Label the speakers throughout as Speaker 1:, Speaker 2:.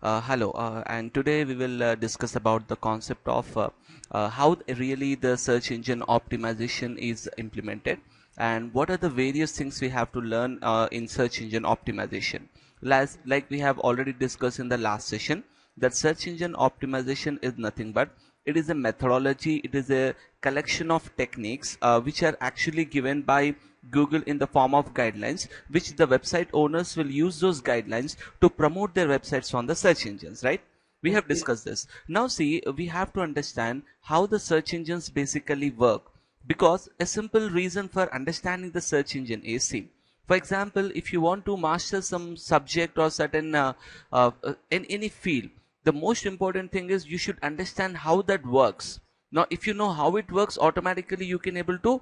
Speaker 1: Hello, and today we will discuss about the concept of how really the search engine optimization is implemented and what are the various things we have to learn in search engine optimization. Like we have already discussed in the last session, that search engine optimization is nothing but it is a methodology, it is a collection of techniques which are actually given by Google in the form of guidelines, which the website owners will use those guidelines to promote their websites on the search engines, right? We have
Speaker 2: Okay.
Speaker 1: discussed this. Now see, we have to understand how the search engines basically work, because a simple reason for understanding the search engine is, see, for example, if you want to master some subject or certain in any field, the most important thing is you should understand how that works. Now if you know how it works, automatically you can able to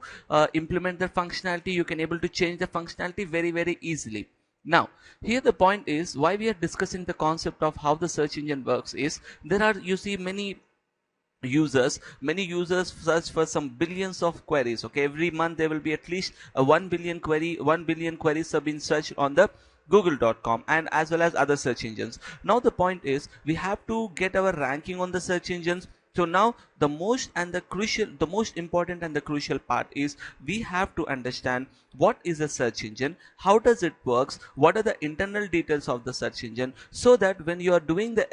Speaker 1: implement the functionality, you can able to change the functionality very easily. Now here the point is why we are discussing the concept of how the search engine works is, there are, you see, many users search for some billions of queries. Okay, every month there will be at least a 1 billion queries have been searched on the google.com and as well as other search engines. Now the point is we have to get our ranking on the search engines. So now the most important and the crucial part is we have to understand what is a search engine, how does it works, what are the internal details of the search engine, so that when you are doing the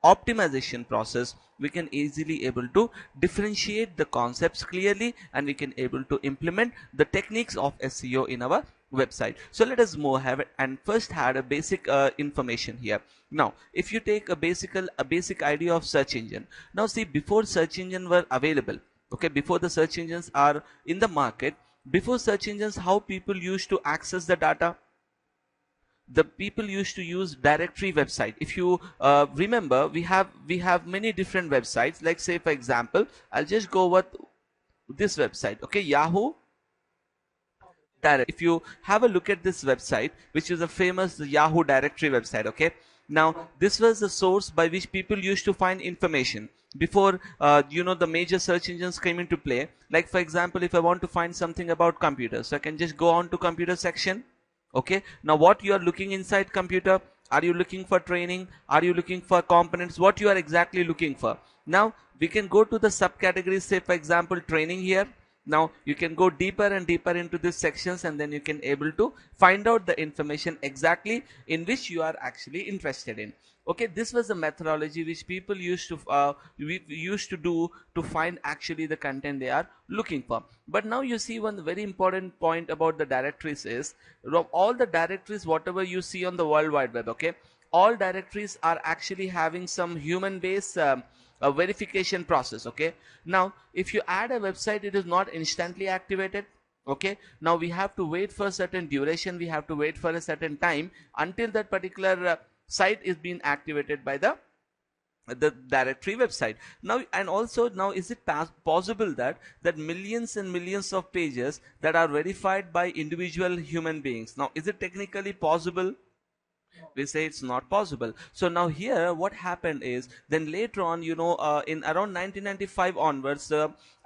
Speaker 1: optimization process, we can easily able to differentiate the concepts clearly and we can able to implement the techniques of SEO in our website. So let us move have it and first had a basic information here. Now if you take a basic idea of search engine, now see, before search engine were available, okay, before the search engines are in the market, before search engines, how people used to access the data, the people used to use directory website. If you remember, we have many different websites, like say for example, I'll just go with this website, okay, Yahoo direct. If you have a look at this website, which is a famous Yahoo directory website, okay, now this was the source by which people used to find information before the major search engines came into play. Like for example, if I want to find something about computers, so I can just go on to computer section. Okay, now what you are looking inside computer, are you looking for training, are you looking for components, what you are exactly looking for? Now we can go to the subcategories, say for example training here. Now you can go deeper and deeper into these sections and then you can able to find out the information exactly in which you are actually interested in. Okay, this was the methodology which people used to do to find actually the content they are looking for. But now you see, one very important point about the directories is, all the directories whatever you see on the world wide web, okay, all directories are actually having some human based a verification process. Okay, now if you add a website, it is not instantly activated. Okay, now we have to wait for a certain duration, we have to wait for a certain time until that particular site is being activated by the directory website. Now and also, now is it possible that millions and millions of pages that are verified by individual human beings, now is it technically possible? We say it's not possible. So now here what happened is, then later on, in around 1995 onwards,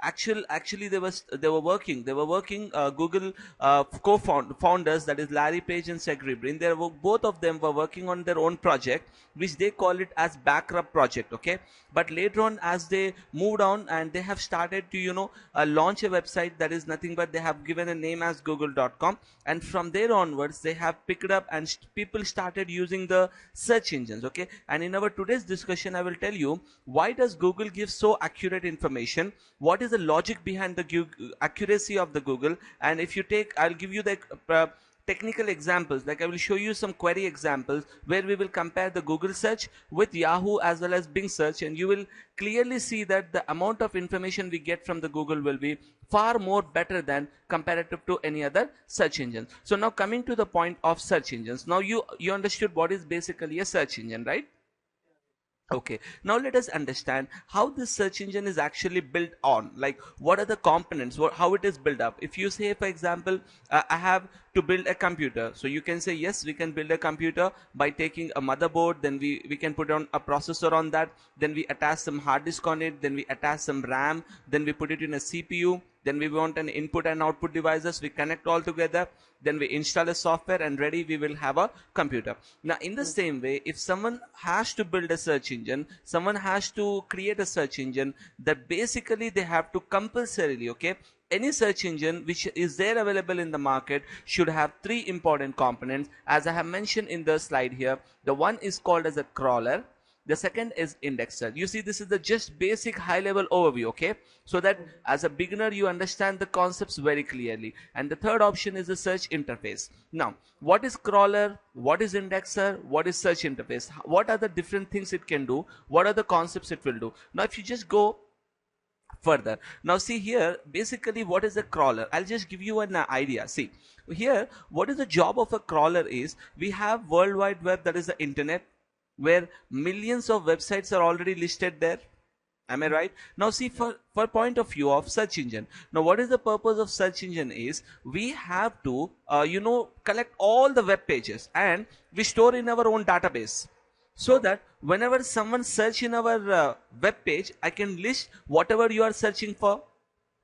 Speaker 1: actually they were working Google co-founders, that is Larry Page and Sergey Brin. Both of them were working on their own project, which they call it as backup project. Okay, but later on, as they moved on and they have started to launch a website, that is nothing but they have given a name as google.com, and from there onwards they have picked up and people started using the search engines. Okay, and in our today's discussion I will tell you why does Google give so accurate information, what is the logic behind the accuracy of the Google. And if you take, I'll give you the technical examples, like I will show you some query examples where we will compare the Google search with Yahoo as well as Bing search, and you will clearly see that the amount of information we get from the Google will be far more better than comparative to any other search engine. So now coming to the point of search engines, now you understood what is basically a search engine, right? Okay, now let us understand how this search engine is actually built on, like what are the components, how it is built up. If you say for example, I have to build a computer, so you can say yes, we can build a computer by taking a motherboard, then we can put on a processor on that, then we attach some hard disk on it, then we attach some RAM, then we put it in a CPU, then we want an input and output devices, we connect all together, then we install a software, and ready we will have a computer. Now in the same way, if someone has to build a search engine, someone has to create a search engine, that basically they have to compulsorily, okay, any search engine which is there available in the market should have three important components, as I have mentioned in the slide here. The one is called as a crawler, the second is indexer. You see, this is the just basic high level overview, okay, so that as a beginner you understand the concepts very clearly. And the third option is the search interface. Now what is crawler, what is indexer, what is search interface, what are the different things it can do, what are the concepts it will do. Now if you just go further, now see here, basically what is a crawler, I'll just give you an idea. See here, what is the job of a crawler is, we have World Wide Web, that is the internet, where millions of websites are already listed there. Am I right? Now see, for point of view of search engine, now what is the purpose of search engine is, we have to collect all the web pages and we store in our own database, so that whenever someone search in our web page, I can list whatever you are searching for.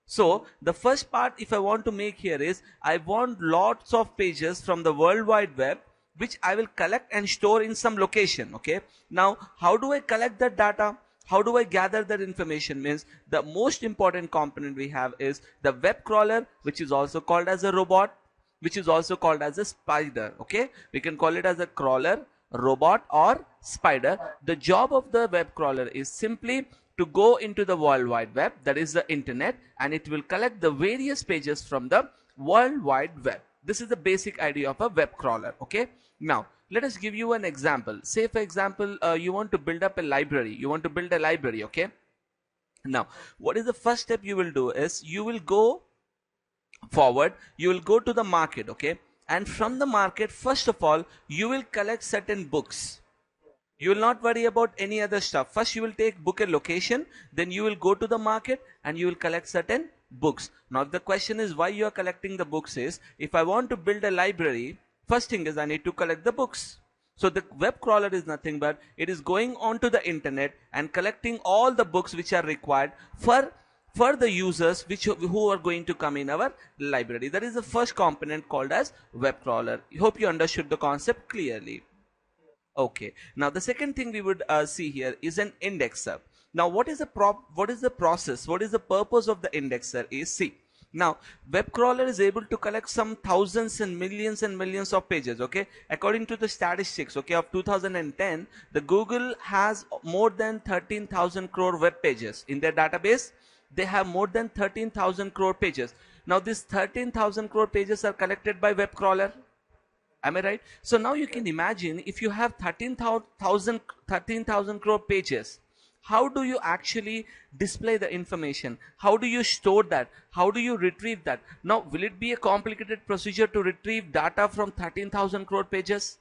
Speaker 1: So the first part if I want to make here is, I want lots of pages from the World Wide Web which I will collect and store in some location. Okay, now how do I collect that data, how do I gather that information? Means the most important component we have is the web crawler, which is also called as a robot, which is also called as a spider. Okay, we can call it as a crawler, robot, or spider. The job of the web crawler is simply to go into the World Wide Web, that is the internet, and it will collect the various pages from the World Wide Web. This is the basic idea of a web crawler. Okay, now let us give you an example. Say for example, you want to build up a library, you want to build a library. Okay, now what is the first step you will do is, you will go forward, you will go to the market. Okay, and from the market, first of all, you will collect certain books. You will not worry about any other stuff. First you will book a location, then you will go to the market and you will collect certain books. Now the question is, why you are collecting the books is, if I want to build a library, first thing is I need to collect the books. So the web crawler is nothing but, it is going onto the internet and collecting all the books which are required for the users who are going to come in our library. That is the first component called as web crawler. I hope you understood the concept clearly. Okay, now the second thing we would see here is an indexer. Now what is the process, what is the purpose of the indexer is, see, now web crawler is able to collect some thousands and millions of pages. Okay, according to the statistics, okay, of 2010, the Google has more than 13,000 crore web pages in their database. They have more than 13,000 crore pages. Now these 13,000 crore pages are collected by web crawler. Am I right? So now you can imagine, if you have 13,000 crore pages, how do you actually display the information? How do you store that? How do you retrieve that? Now will it be a complicated procedure to retrieve data from 13,000 crore pages?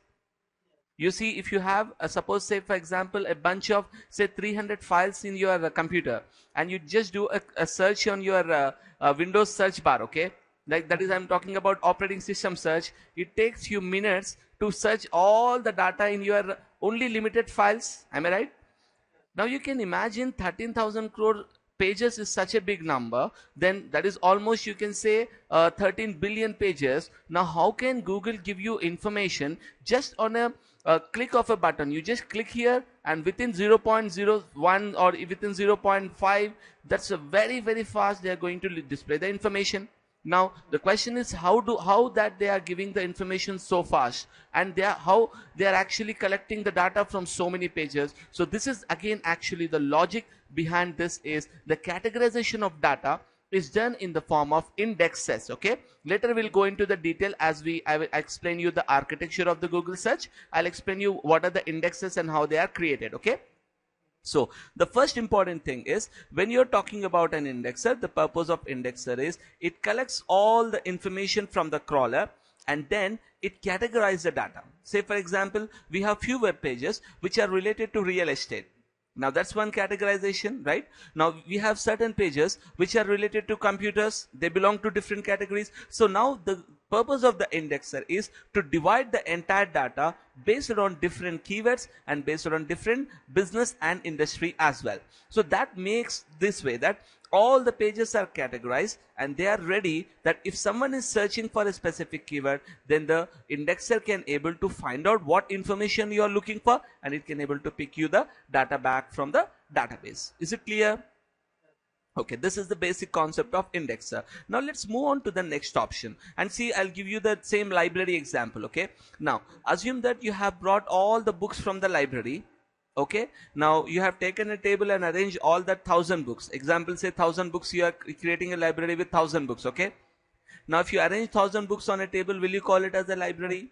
Speaker 1: You see, if you have suppose, say for example, a bunch of say 300 files in your computer, and you just do a search on your Windows search bar. Okay, like that is, I'm talking about operating system search. It takes few minutes to search all the data in your only limited files. Am I right? Now you can imagine 13,000 crore pages is such a big number, then that is almost, you can say, 13 billion pages. Now how can Google give you information just on a click of a button? You just click here and within 0.01 or within 0.5, that's a very fast they are going to display the information. Now the question is, how that they are giving the information so fast, and how they are actually collecting the data from so many pages. So this is again actually the logic behind this is the categorization of data is done in the form of indexes. Okay, later we'll go into the detail as I will explain you the architecture of the Google search. I'll explain you what are the indexes and how they are created. Okay, so the first important thing is, when you're talking about an indexer, the purpose of indexer is it collects all the information from the crawler and then it categorizes the data. Say for example, we have few web pages which are related to real estate. Now that's one categorization, right? Now we have certain pages which are related to computers. They belong to different categories. So now the purpose of the indexer is to divide the entire data based on different keywords and based on different business and industry as well. So that makes this way that all the pages are categorized and they are ready that if someone is searching for a specific keyword, then the indexer can able to find out what information you are looking for, and it can able to pick you the data back from the database. Is it clear? Okay, this is the basic concept of indexer. Now let's move on to the next option and see. I'll give you the same library example. Okay, now assume that you have brought all the books from the library. Okay, now you have taken a table and arranged all that 1,000 books. Example, say 1,000 books, you are creating a library with 1,000 books. Okay, now if you arrange 1,000 books on a table, will you call it as a library?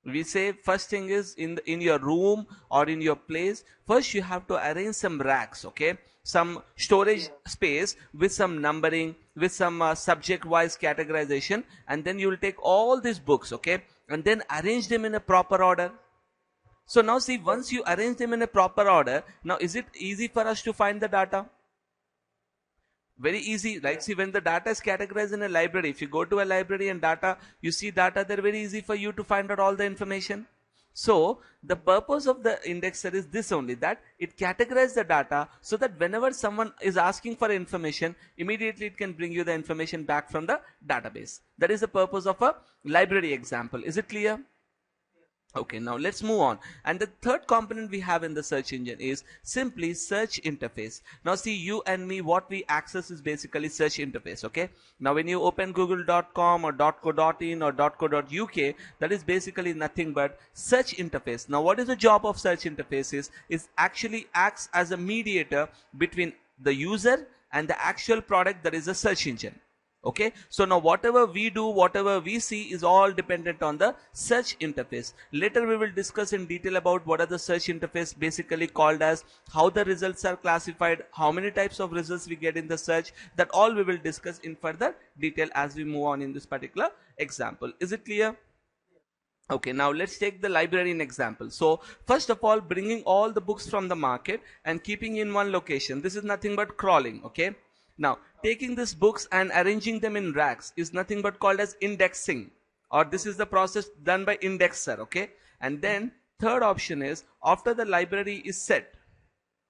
Speaker 1: We say first thing is in your room or in your place, first you have to arrange some racks, okay, some storage space with some numbering, with some subject wise categorization, and then you will take all these books, okay, and then arrange them in a proper order. So now see, once you arrange them in a proper order, now is it easy for us to find the data? Very easy, right? See, when the data is categorized in a library, if you go to a library and data, you see data, they're very easy for you to find out all the information. So the purpose of the indexer is this only, that it categorizes the data so that whenever someone is asking for information, immediately it can bring you the information back from the database. That is the purpose of a library example. Is it clear? Okay, now let's move on. And the third component we have in the search engine is simply search interface. Now see, you and me, what we access is basically search interface. Okay, now when you open google.com or .co.in or .co.uk, that is basically nothing but search interface. Now what is the job of search interfaces? Is actually acts as a mediator between the user and the actual product, that is a search engine. Okay, so now whatever we do, whatever we see is all dependent on the search interface. Later we will discuss in detail about what are the search interface basically called as, how the results are classified, how many types of results we get in the search. That all we will discuss in further detail as we move on in this particular example. Is it clear? Okay, now let's take the librarian example. So first of all, bringing all the books from the market and keeping in one location, this is nothing but crawling. Okay, now taking these books and arranging them in racks is nothing but called as indexing, or this is the process done by indexer. Okay, and then third option is, after the library is set,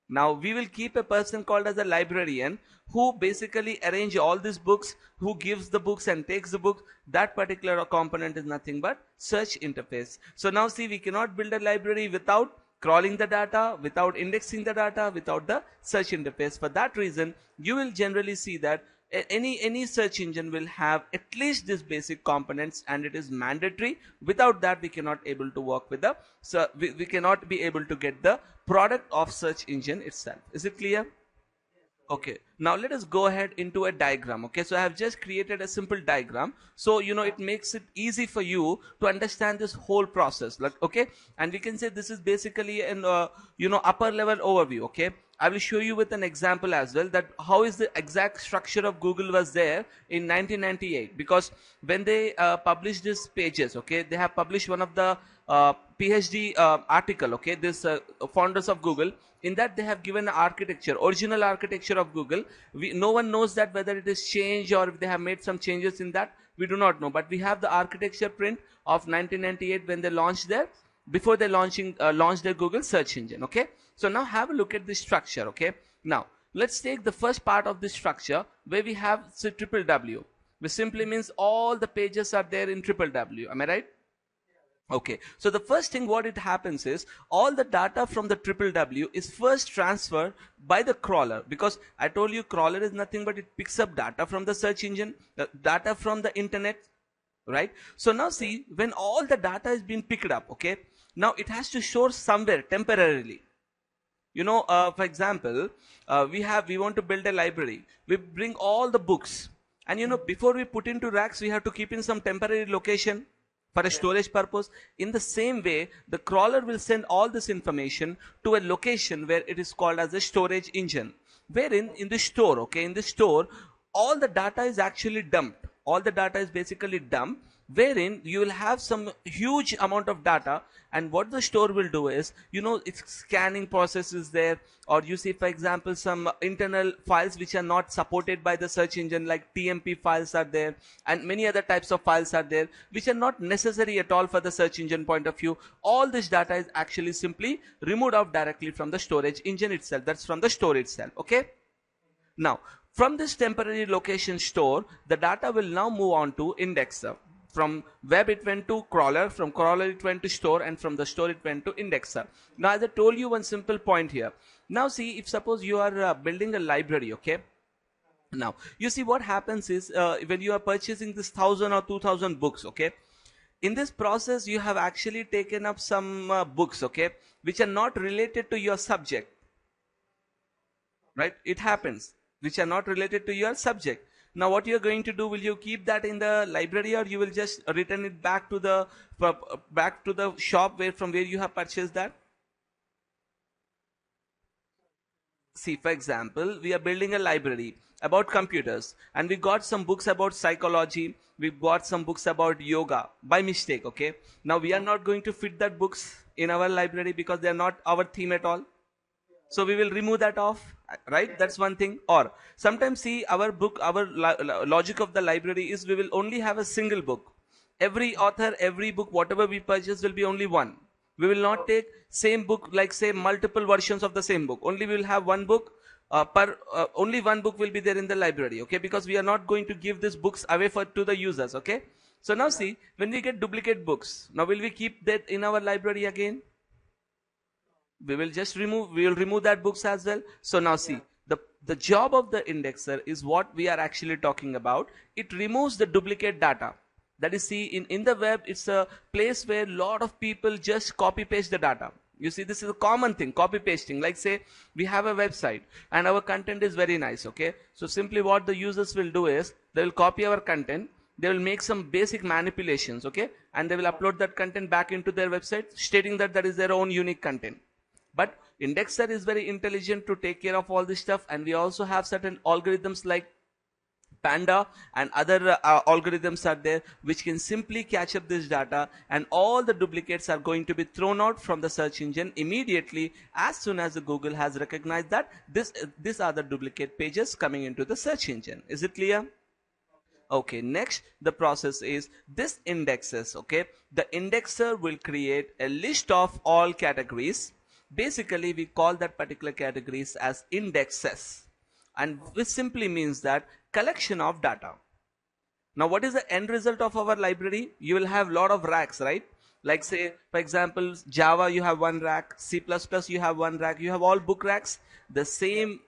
Speaker 1: now we will keep a person called as a librarian who basically arrange all these books, who gives the books and takes the books. That particular component is nothing but search interface. So now see, we cannot build a library without crawling the data, without indexing the data, without the search interface. For that reason, you will generally see that any search engine will have at least these basic components, and it is mandatory. Without that, we cannot able to work with the, so we cannot be able to get the product of search engine itself. Is it clear? Okay, now let us go ahead into a diagram. Okay, so I have just created a simple diagram, so it makes it easy for you to understand this whole process. Like, okay, and we can say this is basically an upper level overview. Okay, I will show you with an example as well, that how is the exact structure of Google was there in 1998, because when they published these pages, okay, they have published one of the PhD article. Okay, this founders of Google, in that they have given architecture, original architecture of Google. No one knows that whether it is changed or if they have made some changes in that, we do not know, but we have the architecture print of 1998 when they launched their, before they launched their Google search engine. Okay, so now have a look at this structure. Okay, now let's take the first part of this structure where we have triple W, which simply means all the pages are there in triple W. Am I right? Okay, so the first thing what it happens is, all the data from the triple W is first transferred by the crawler, because I told you crawler is nothing but it picks up data from the search engine, data from the internet, right? So now see, when all the data is being picked up, okay, now it has to store somewhere temporarily. For example, we want to build a library. We bring all the books, and before we put into racks, we have to keep in some temporary location for a storage purpose. In the same way, the crawler will send all this information to a location where it is called as a storage engine, wherein in the store, okay, in the store, all the data is actually dumped. All the data is basically dumped wherein you will have some huge amount of data, and what the store will do is, its scanning process is there, or you see, for example, some internal files which are not supported by the search engine, like TMP files are there, and many other types of files are there which are not necessary at all for the search engine point of view. All this data is actually simply removed out directly from the storage engine itself, that's from the store itself. Okay, now from this temporary location store, the data will now move on to indexer. From web it went to crawler, from crawler it went to store, and from the store it went to indexer. Now as I told you one simple point here. Now see, if suppose you are building a library, okay, now you see what happens is, when you are purchasing this 1000 or 2000 books, okay, in this process you have actually taken up some books, okay, which are not related to your subject, right? It happens, which are not related to your subject. Now what you're going to do, will you keep that in the library, or you will just return it back to the shop from where you have purchased that? See, for example, we are building a library about computers, and we got some books about psychology, we got some books about yoga by mistake, okay. Now we are not going to fit that books in our library because they are not our theme at all. So we will remove that off, right? That's one thing. Or sometimes, see, our logic of the library is we will only have a single book. Every author, every book, whatever we purchase will be only one. We will not take same book, like say multiple versions of the same book. Only we will have one book only one book will be there in the library, okay, because we are not going to give these books away to the users, okay. So now see, when we get duplicate books, now will we keep that in our library again? We will remove that books as well. So now see, the job of the indexer is what we are actually talking about. It removes the duplicate data. That is, see, in the web, it's a place where a lot of people just copy paste the data. You see, this is a common thing, copy pasting. Like say we have a website and our content is very nice, okay. So simply what the users will do is, they will copy our content, they will make some basic manipulations, okay, and they will upload that content back into their website, stating that is their own unique content. But indexer is very intelligent to take care of all this stuff, and we also have certain algorithms like Panda and other algorithms are there which can simply catch up this data, and all the duplicates are going to be thrown out from the search engine immediately as soon as the Google has recognized that these are the duplicate pages coming into the search engine. Is it clear? Okay, next the process is this indexes, okay. The indexer will create a list of all categories. Basically we call that particular categories as indexes, and which simply means that collection of data. Now what is the end result of our library? You will have lot of racks, right? Like say for example Java, you have one rack, C++ you have one rack, you have all book racks. The same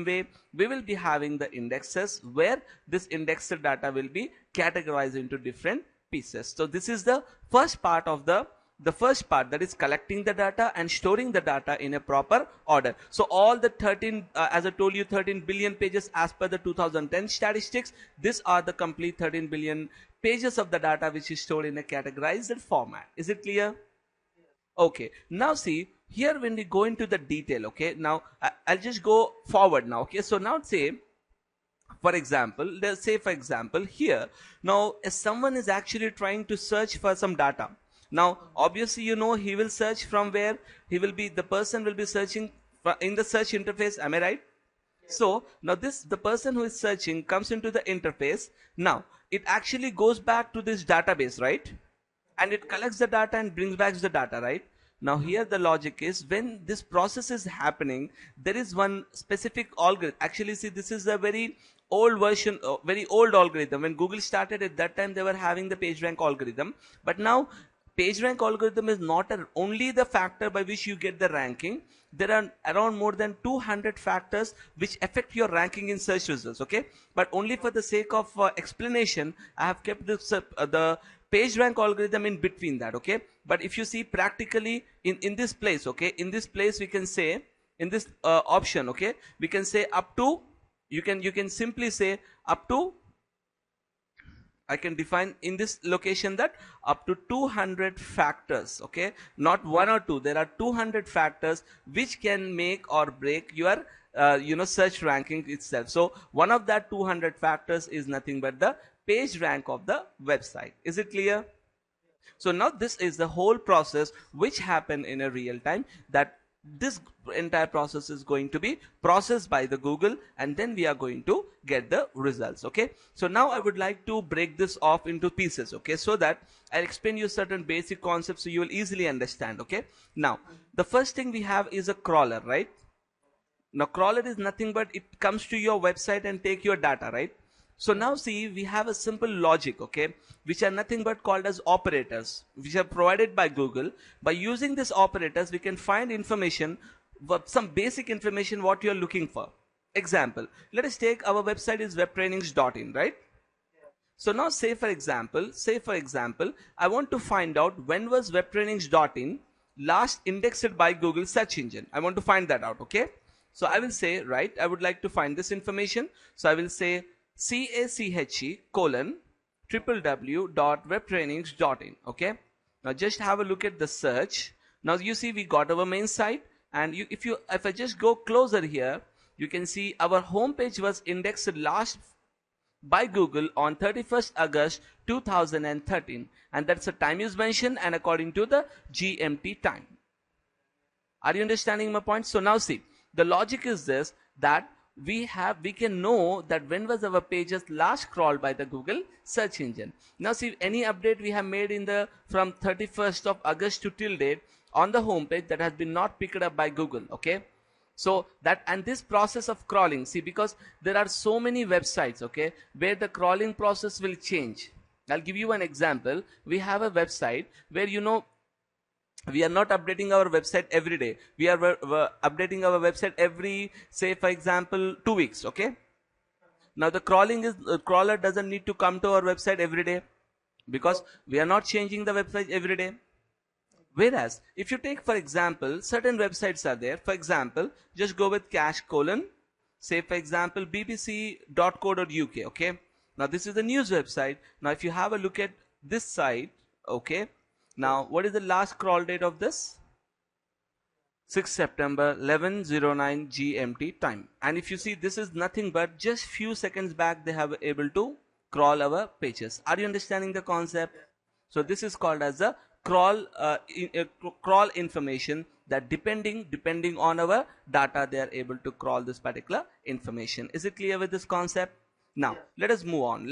Speaker 1: way we will be having the indexes, where this indexed data will be categorized into different pieces. So this is the first part of the first part, that is collecting the data and storing the data in a proper order. So all the 13 as I told you, 13 billion pages as per the 2010 statistics, these are the complete 13 billion pages of the data which is stored in a categorized format. Is it clear? Okay, now see here, when we go into the detail, okay, now I'll just go forward now, okay. So now say for example, let's say for example here, now if someone is actually trying to search for some data, now obviously he will search from where the person will be searching in the search interface, am I right? So now the person who is searching comes into the interface. Now it actually goes back to this database, right? And it collects the data and brings back the data, right? Now here the logic is, when this process is happening, there is one specific algorithm. Actually see, this is a very old version, very old algorithm. When Google started at that time, they were having the PageRank algorithm, but now PageRank algorithm is not only the factor by which you get the ranking. There are around more than 200 factors which affect your ranking in search results, okay. But only for the sake of explanation, I have kept this, the PageRank algorithm in between that, okay. But if you see practically in this place, okay, in this place we can say, in this option, okay, we can say up to, you can simply say up to, I can define in this location that up to 200 factors, okay, not one or two. There are 200 factors which can make or break your search ranking itself. So one of that 200 factors is nothing but the page rank of the website. Is it clear? So now this is the whole process which happen in a real time, that this entire process is going to be processed by the Google, and then we are going to get the results. Okay, so now I would like to break this off into pieces, okay, so that I'll explain you certain basic concepts so you will easily understand. Okay, now the first thing we have is a crawler, right? Now crawler is nothing but it comes to your website and take your data, right? So now see, we have a simple logic, okay, which are nothing but called as operators, which are provided by Google. By using these operators, we can find information, some basic information what you are looking for. Example, let us take our website is webtrainings.in, right? So now say for example, I want to find out when was webtrainings.in last indexed by Google search engine. I want to find that out, okay? So I will say, right, I would like to find this information. So I will say CACHE colon www.webtrainings.in. Okay, now just have a look at the search. Now you see we got our main site, and if I just go closer here, you can see our home page was indexed last by Google on 31st August 2013, and that's the time is mentioned and according to the GMT time. Are you understanding my point? So now see, the logic is this, that we can know that when was our pages last crawled by the Google search engine. Now see, any update we have made in the from 31st of August to till date on the home page, that has been not picked up by Google. Okay, so that, and this process of crawling, see, because there are so many websites, okay, where the crawling process will change. I'll give you an example. We have a website where, you know, we are not updating our website every day. We are updating our website every, say for example, 2 weeks. Okay, now the crawler doesn't need to come to our website every day, because we are not changing the website every day. Whereas if you take for example, certain websites are there, for example, just go with cash colon, say for example bbc.co.uk. okay, now this is the news website. Now if you have a look at this site, okay, now what is the last crawl date of this? 6 September 11:09 GMT time. And if you see, this is nothing but just few seconds back they have able to crawl our pages. Are you understanding the concept? So this is called as a crawl information, that depending on our data they are able to crawl this particular information. Is it clear with this concept? Now let us move on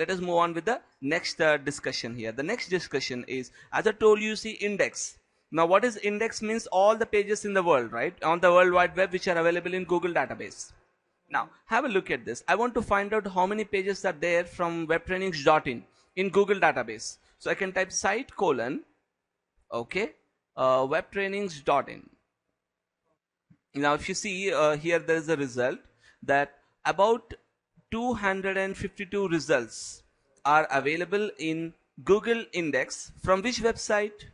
Speaker 1: with the next discussion here. The next discussion is, as I told you, see, index. Now what is index? Means all the pages in the world, right, on the World Wide Web, which are available in Google database. Now have a look at this. I want to find out how many pages are there from webtrainings.in in Google database. So I can type site colon, okay, webtrainings.in. Now if you see here, there is a result that about 252 results are available in Google index. From which website?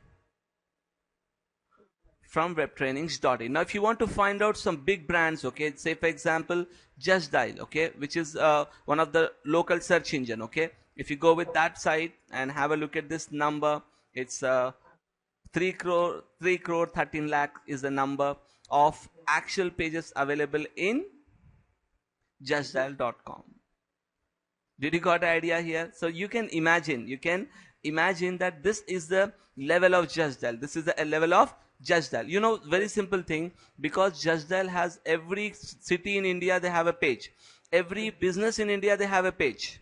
Speaker 1: From webtrainings.in. Now if you want to find out some big brands, okay, say for example Just Dial, okay, which is one of the local search engine, okay, if you go with that site and have a look at this number, it's 3 crore 13 lakh is the number of actual pages available in justdial.com. Did you got the idea here? So you can imagine that this is the level of Just Dial. This is the level of Just Dial. You know, very simple thing, because Just Dial has every city in India, they have a page. Every business in India, they have a page.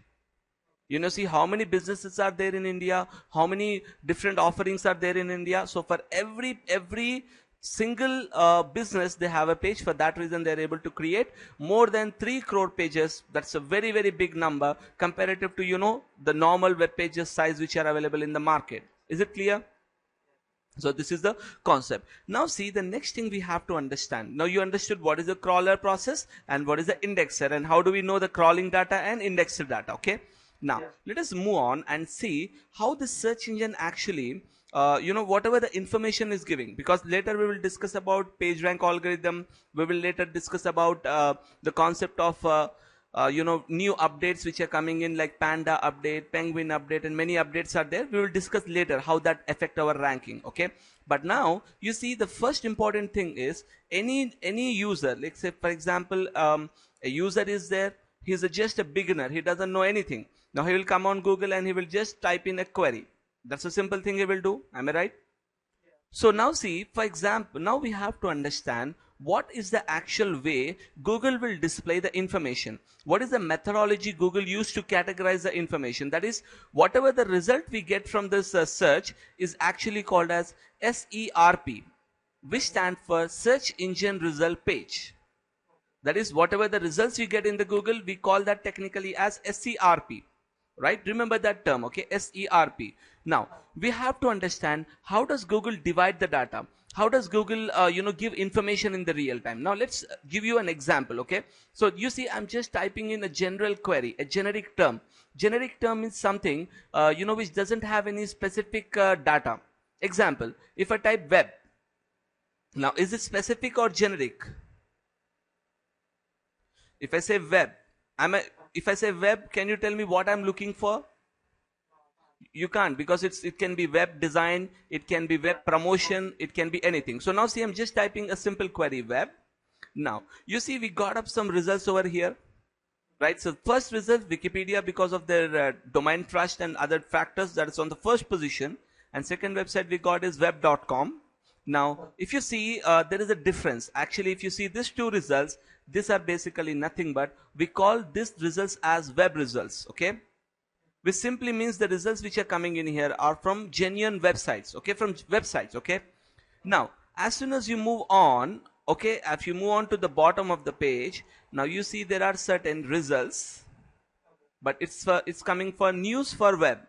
Speaker 1: You know, see how many businesses are there in India, how many different offerings are there in India. So for every single business, they have a page. For that reason, they are able to create more than 3 crore pages. That's a very, very big number comparative to, you know, the normal web pages size which are available in the market. Is it clear? So this is the concept. Now see, the next thing we have to understand. Now you understood what is the crawler process and what is the indexer, and how do we know the crawling data and indexer data. Okay, now let us move on and see how the search engine actually you know, whatever the information is giving, because later we will discuss about page rank algorithm. We will later discuss about the concept of you know, new updates which are coming in, like Panda update, Penguin update, and many updates are there. We will discuss later how that affect our ranking. Okay, but now you see, the first important thing is any user, like say for example a user is there, he's just a beginner, he doesn't know anything. Now he will come on Google and he will just type in a query. That's a simple thing he will do. Am I right? So now see, for example, now we have to understand what is the actual way Google will display the information. What is the methodology Google used to categorize the information? That is, whatever the result we get from this search is actually called as SERP, which stands for Search Engine Result Page. That is, whatever the results you get in the Google, we call that technically as SERP. Right? Remember that term, okay? SERP. Now, we have to understand how does Google divide the data? How does Google, give information in the real time? Now, let's give you an example, okay? So, you see, I'm just typing in a general query, a generic term. Generic term is something, which doesn't have any specific data. Example, if I type web. Now, is it specific or generic? If I say web, if I say web, can you tell me what I'm looking for? You can't, because it can be web design, it can be web promotion, it can be anything. So now see, I'm just typing a simple query web. Now you see we got up some results over here, right? So first result, Wikipedia, because of their domain trust and other factors, that is on the first position. And second website we got is web.com. Now if you see, there is a difference. Actually, if you see these two results, these are basically nothing but, we call these results as web results, okay? Which simply means the results which are coming in here are from genuine websites, okay? From websites, okay? Now, as soon as you move on, okay, if you move on to the bottom of the page, now you see there are certain results, but it's coming for news for web.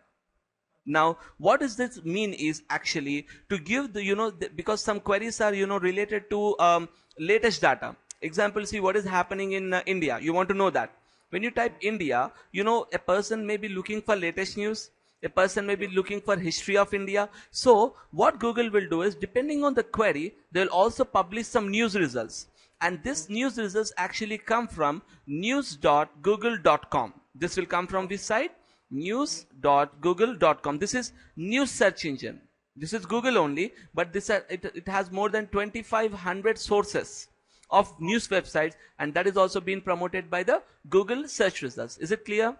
Speaker 1: Now, what does this mean is actually to give the, because some queries are, related to latest data. Example, see what is happening in India. You want to know that. When you type India, a person may be looking for latest news. A person may be looking for history of India. So what Google will do is, depending on the query, they'll also publish some news results. And this news results actually come from news.google.com. This will come from this site, news.google.com. This is news search engine. This is Google only, but it has more than 2,500 sources of news websites, and that is also being promoted by the Google search results. Is it clear?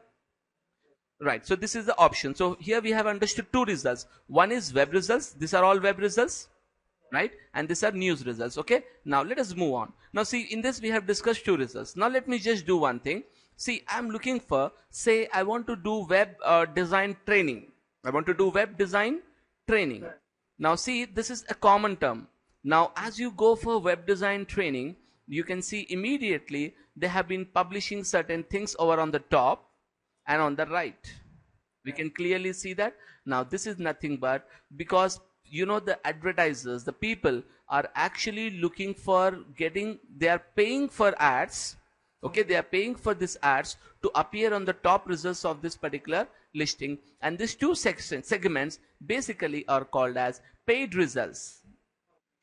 Speaker 1: Right. So this is the option. So here we have understood two results. One is web results. These are all web results, right? And these are news results. Okay. Now let us move on. Now see, in this we have discussed two results. Now let me just do one thing. See, I'm looking for, say, I want to do web design training. I want to do web design training. Now see, this is a common term. Now, as you go for web design training, you can see immediately they have been publishing certain things over on the top and on the right. We can clearly see that. Now, this is nothing but because, the advertisers, the people are actually looking for they are paying for ads. Okay, they are paying for these ads to appear on the top results of this particular listing. And these two segments basically are called as paid results.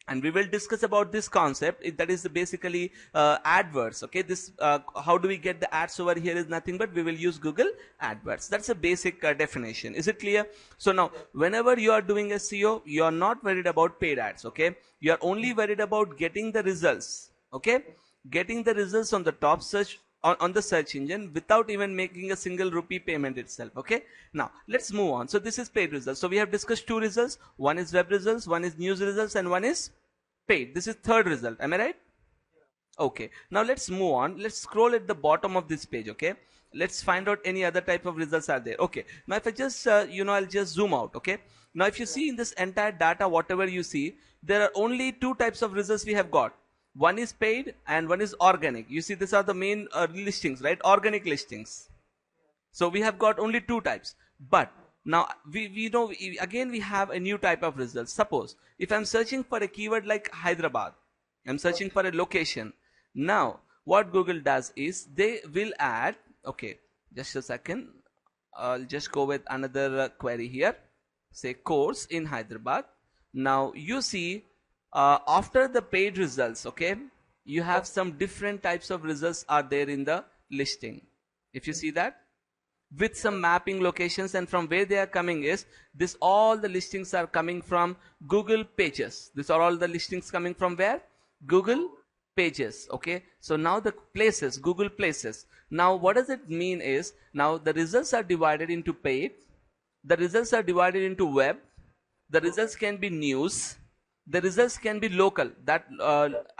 Speaker 1: And we will discuss about this concept. That is basically AdWords. Okay, this how do we get the ads over here is nothing but we will use Google AdWords. That's a basic definition. Is it clear? So now, whenever you are doing SEO, you are not worried about paid ads. Okay, you are only worried about getting the results. Okay, getting the results on the top search on the search engine without even making a single rupee payment itself. Okay, now let's move on. So this is paid results. So we have discussed two results. One is web results, one is news results, and one is paid. This is third result. Am I right? Okay, now let's move on. Let's scroll at the bottom of this page. Okay, let's find out any other type of results are there. Okay, now if I just I'll just zoom out. Okay, now if you see in this entire data, whatever you see, there are only two types of results we have got. One is paid and one is organic. You see, these are the main listings, right? Organic listings. So we have got only two types. But now we know again we have a new type of results. Suppose if I'm searching for a keyword like Hyderabad, I'm searching for a location. Now what Google does is they will add, okay, just a second, I'll just go with another query here, say course in Hyderabad. Now you see after the paid results, okay, you have some different types of results are there in the listing. If you see that, with some mapping locations, and from where they are coming is this, all the listings are coming from Google pages. These are all the listings coming from where? Google pages. Okay, so now the places, Google places. Now what does it mean is, now the results are divided into paid, the results are divided into web, the results can be news, the results can be local. That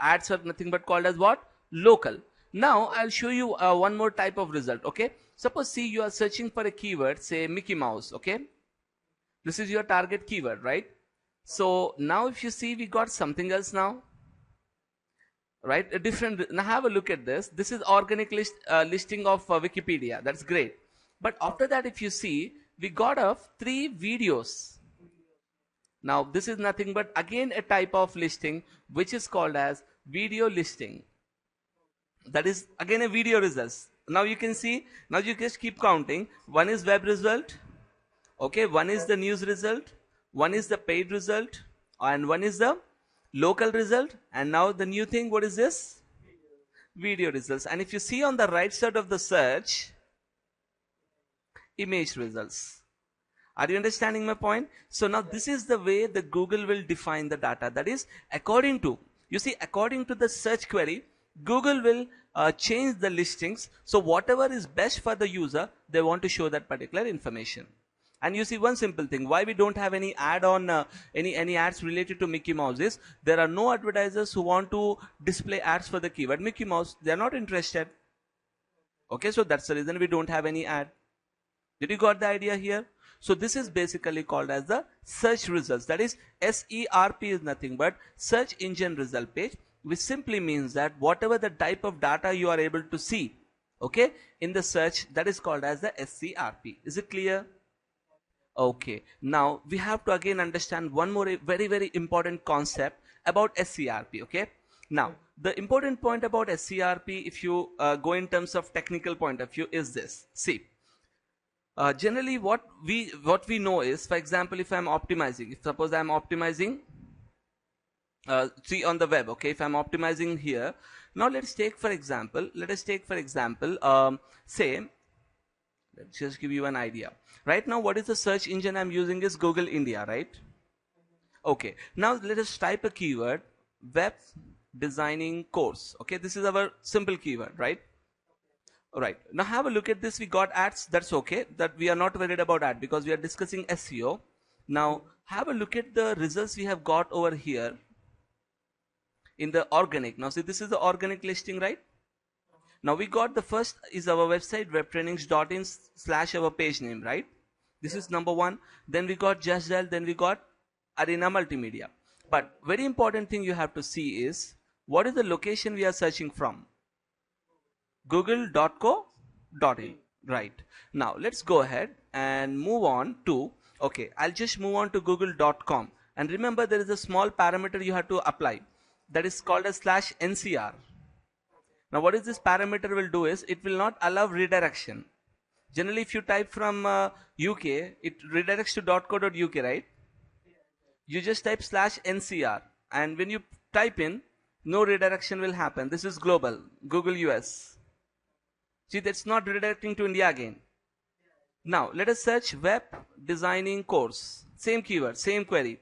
Speaker 1: ads are nothing but called as what? Local. Now I'll show you one more type of result. Okay, suppose, see, you are searching for a keyword, say Mickey Mouse. Okay, this is your target keyword, right? So now if you see, we got something else now, right? A different. Now have a look at this. This is organic listing of Wikipedia. That's great. But after that, if you see, we got of 3 videos. Now this is nothing but again a type of listing which is called as video listing. That is again a video results. Now you can see, now you just keep counting. One is web result, okay, one is the news result, one is the paid result, and one is the local result. And now the new thing, what is this? Video results. And if you see on the right side of the search, image results. Are you understanding my point? So now this is the way the Google will define the data. That is, according to, you see, according to the search query, Google will change the listings. So whatever is best for the user, they want to show that particular information. And you see one simple thing, why we don't have any ad on any ads related to Mickey Mouse is, there are no advertisers who want to display ads for the keyword Mickey Mouse. They are not interested. Okay, so that's the reason we don't have any ad. Did you got the idea here? So this is basically called as the search results. That is, SERP is nothing but search engine result page, which simply means that whatever the type of data you are able to see, okay, in the search, that is called as the SERP. Is it clear? Okay, now we have to again understand one more very, very important concept about SERP. Okay, now the important point about SERP, if you go in terms of technical point of view, is this. See, generally what we know is, for example, if I'm optimizing, if suppose I'm optimizing, see on the web, okay, if I'm optimizing here, now let us take for example, say, let's just give you an idea. Right now, what is the search engine I'm using is Google India, right? Okay, now let us type a keyword, web designing course. Okay, this is our simple keyword, right? Right, now have a look at this. We got ads. That's okay, that we are not worried about ad because we are discussing SEO. Now have a look at the results we have got over here in the organic. Now see, this is the organic listing, right? Now we got the first is our website, webtrainings.in / our page name, right? This is number 1. Then we got Just Dial, then we got Arena Multimedia. But very important thing you have to see is, what is the location we are searching from? google.co.in. right. Now let's go ahead and move on to, okay, I'll just move on to google.com, and remember there is a small parameter you have to apply, that is called as /ncr. Now what is this parameter will do is, it will not allow redirection. Generally if you type from UK, it redirects to .co.uk, right? You just type /ncr, and when you type in, no redirection will happen. This is global, Google US. See, that's not redirecting to India again. Now let us search web designing course, same keyword, same query.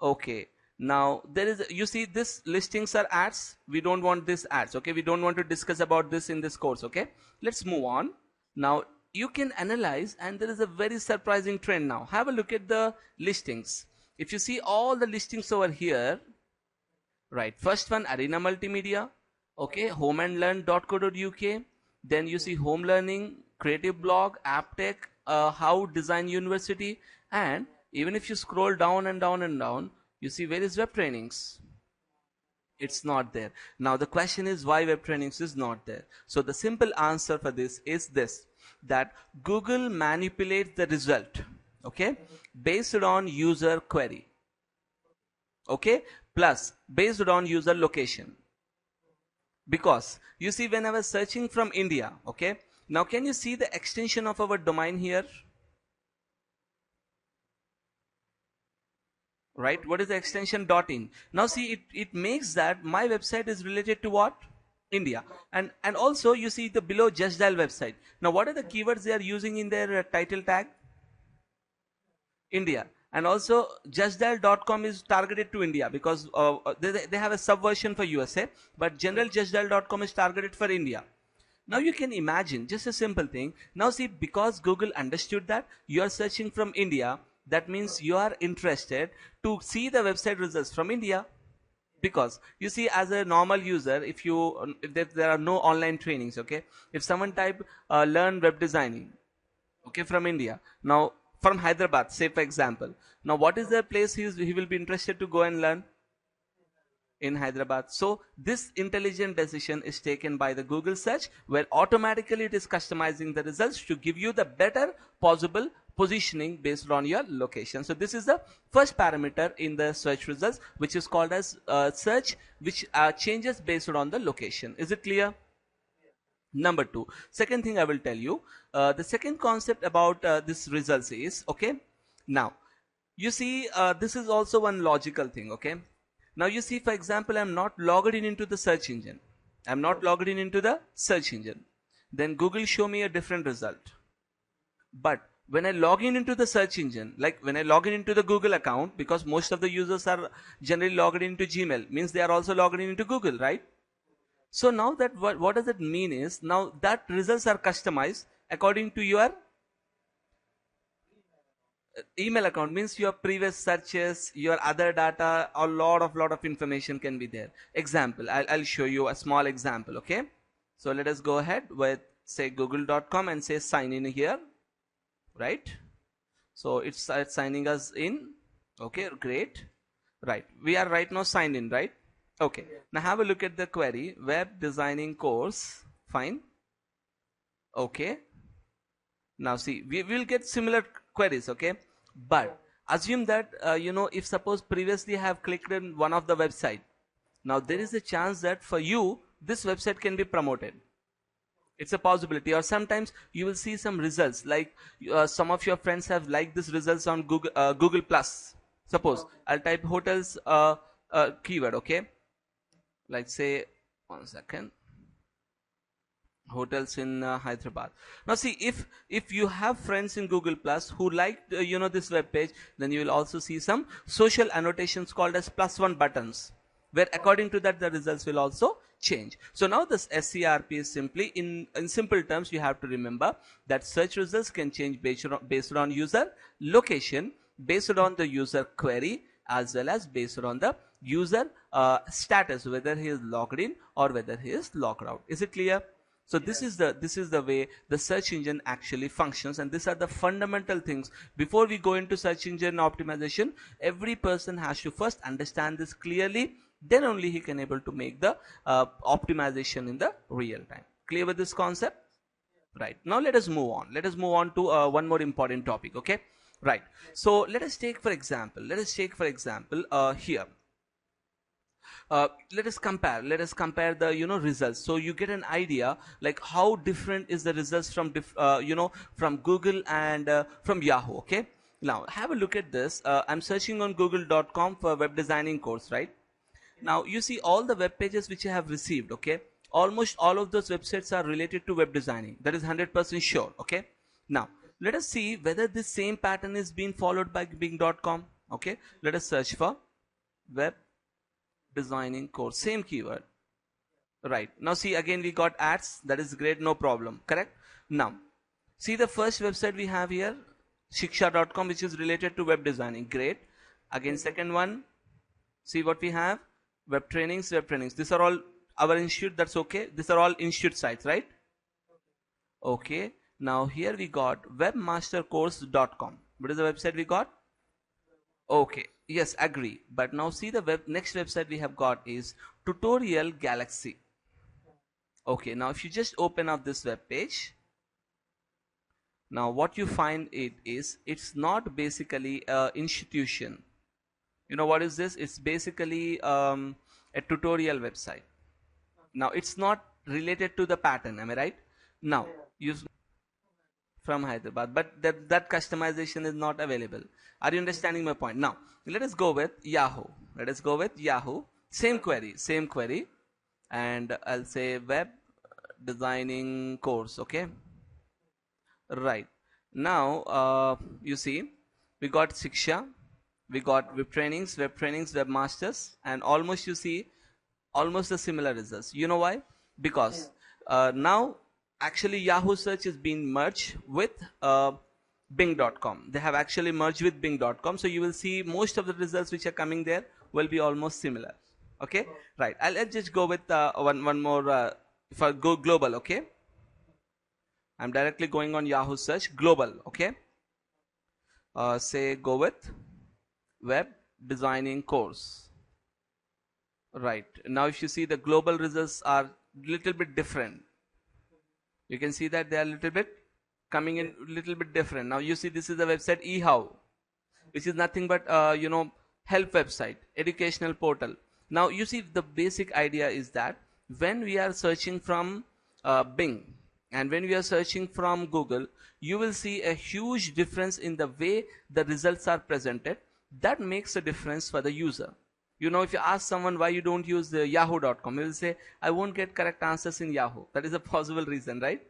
Speaker 1: Okay, now there is, you see this listings are ads. We don't want this ads. Okay, we don't want to discuss about this in this course. Okay, let's move on. Now you can analyze, and there is a very surprising trend. Now have a look at the listings. If you see all the listings over here, right, first one Arena Multimedia, okay, homeandlearn.co.uk, then you see home learning, creative blog, app tech, how design university, and even if you scroll down and down and down, you see where is web trainings. It's not there. Now the question is, why web trainings is not there? So the simple answer for this is this, that Google manipulates the result, okay, based on user query, okay, plus based on user location. Because you see, when I was searching from India, okay, now can you see the extension of our domain here? Right, what is the extension .in? Now see, it makes that my website is related to what? India. And also you see the below Just Dial website. Now what are the keywords they are using in their title tag? India. And also justdial.com is targeted to India because they have a subversion for USA, but general justdial.com is targeted for India. Now you can imagine just a simple thing. Now see, because Google understood that you are searching from India, that means you are interested to see the website results from India. Because you see, as a normal user, if there are no online trainings, okay, if someone type learn web designing, okay, from India, now from Hyderabad, say for example, now what is the place he will be interested to go and learn? In Hyderabad. So this intelligent decision is taken by the Google search, where automatically it is customizing the results to give you the better possible positioning based on your location. So this is the first parameter in the search results, which is called as search, which changes based on the location. Is it clear? Number two, second thing I will tell you, the second concept about this results is, okay, now you see, this is also one logical thing, okay. Now you see, for example, I'm not logged in into the search engine. I'm not logged in into the search engine. Then Google show me a different result. But when I log in into the search engine, like when I log in into the Google account, because most of the users are generally logged into Gmail, means they are also logged in into Google, right? So now that what does it mean is, now that results are customized according to your email account, means your previous searches, your other data, a lot of information can be there. Example, I'll show you a small example, okay. So let us go ahead with say google.com and say sign in here, right? So it's signing us in. Okay, great. Right, we are right now signed in, right? Okay, now have a look at the query, web designing course. Fine. Okay, now see, we will get similar queries, okay, but assume that if suppose previously I have clicked in one of the website, now there is a chance that for you this website can be promoted. It's a possibility. Or sometimes you will see some results, like some of your friends have liked this results on Google Plus. Suppose I'll type hotels keyword, okay, like say, one second, hotels in Hyderabad. Now see, if you have friends in Google Plus who like this web page, then you will also see some social annotations called as +1 buttons, where according to that the results will also change. So now this SERP is simply, in simple terms, you have to remember that search results can change based on user location, based on the user query, as well as based on the user status, whether he is logged in or whether he is logged out. Is it clear? So this is the way the search engine actually functions, and these are the fundamental things. Before we go into search engine optimization, every person has to first understand this clearly, then only he can able to make the optimization in the real time. Clear with this concept? Right, now let us move on to one more important topic, okay. Right, so let us take for example here, let us compare the results, so you get an idea like how different is the results from from Google and from Yahoo, okay. Now have a look at this. I'm searching on google.com for web designing course, right? Now you see all the web pages which I have received, okay, almost all of those websites are related to web designing, that is 100% sure, okay. Now let us see whether this same pattern is being followed by bing.com, okay. Let us search for web designing course, same keyword. Right, now see, again we got ads, that is great, no problem, correct. Now see the first website we have here, shiksha.com, which is related to web designing, great. Again second one, see what we have, web trainings. These are all our institute, that's okay, these are all institute sites, right? Okay, now here we got webmastercourse.com. What is the website we got? Okay, yes, agree. But now see the next website we have got is Tutorial Galaxy. Okay, now if you just open up this web page, now what you find it's not basically a institution. You know what is this? It's basically a tutorial website. Now it's not related to the pattern, am I right? Now use from Hyderabad, but that customization is not available. Are you understanding my point? Now let us go with Yahoo. Same query, and I'll say web designing course, okay. Right, now you see we got Shiksha, we got web trainings, webmasters, and almost you see almost the similar results. You know why? Because now actually Yahoo search is being merged with Bing.com. They have actually merged with Bing.com, so you will see most of the results which are coming there will be almost similar. Okay, right. I'll just go with one more for go global. Okay, I'm directly going on Yahoo search global. Okay, say go with web designing course. Right now, if you see the global results are little bit different. You can see that they are little bit coming in little bit different. Now you see this is the website eHow, which is nothing but help website, educational portal. Now you see the basic idea is that when we are searching from Bing and when we are searching from Google, you will see a huge difference in the way the results are presented. That makes a difference for the user. You know, if you ask someone why you don't use the yahoo.com, he will say, I won't get correct answers in Yahoo. That is a possible reason, right?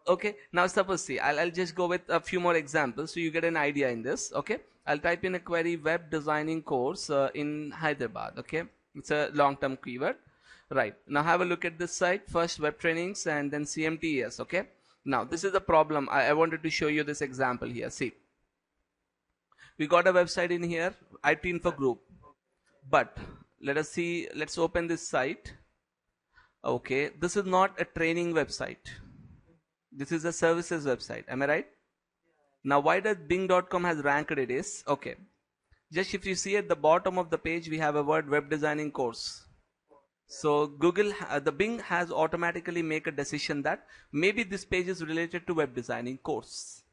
Speaker 1: Okay, now suppose see, I'll just go with a few more examples so you get an idea in this. Okay, I'll type in a query web designing course in Hyderabad. Okay, it's a long-term keyword. Right, now have a look at this site. First web trainings and then CMTES. Okay, now this is the problem. I wanted to show you this example here. See, we got a website in here, IT Info Group, but let us see, let's open this site. Okay, this is not a training website. This is a services website. Am I right? Now why does Bing.com has ranked it is? Okay, just if you see at the bottom of the page we have a word web designing course. So Google, the Bing has automatically make a decision that maybe this page is related to web designing course.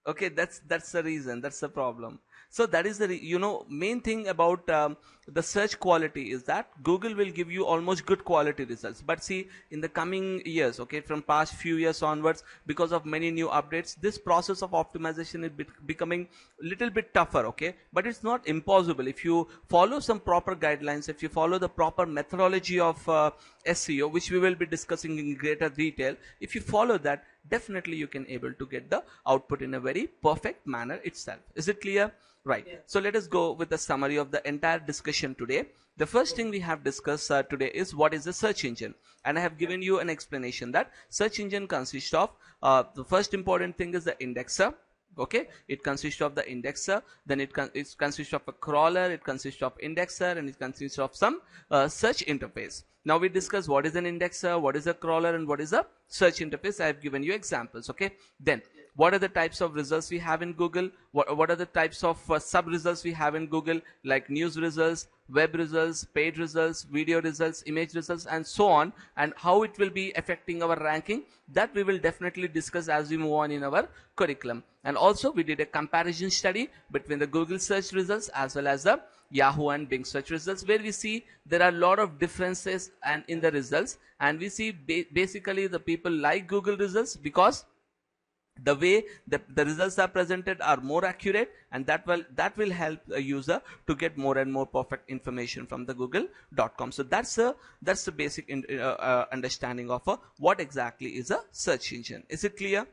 Speaker 1: Okay, that's the reason, that's the problem. So that is the main thing about the search quality is that Google will give you almost good quality results. But see, in the coming years, okay, from past few years onwards, because of many new updates, this process of optimization is becoming a little bit tougher. Okay, but it's not impossible if you follow some proper guidelines, if you follow the proper methodology of SEO, which we will be discussing in greater detail. If you follow that, definitely you can able to get the output in a very perfect manner itself. Is it clear? Right. Yeah. So let us go with the summary of the entire discussion today. The first thing we have discussed today is what is a search engine, and I have given you an explanation that search engine consists of the first important thing is the indexer. Okay, it consists of the indexer, then it consists of a crawler, it consists of indexer, and it consists of some search interface. Now we discuss what is an indexer, what is a crawler, and what is a search interface. I have given you examples. Okay, then what are the types of results we have in Google? What are the types of sub results we have in Google, like news results, web results, paid results, video results, image results, and so on, and how it will be affecting our ranking? That we will definitely discuss as we move on in our curriculum. And also we did a comparison study between the Google search results as well as the Yahoo and Bing search results, where we see there are a lot of differences and in the results, and we see basically the people like Google results because the way the results are presented are more accurate, and that will help a user to get more and more perfect information from the google.com. So that's the basic understanding of what exactly is a search engine. Is it clear?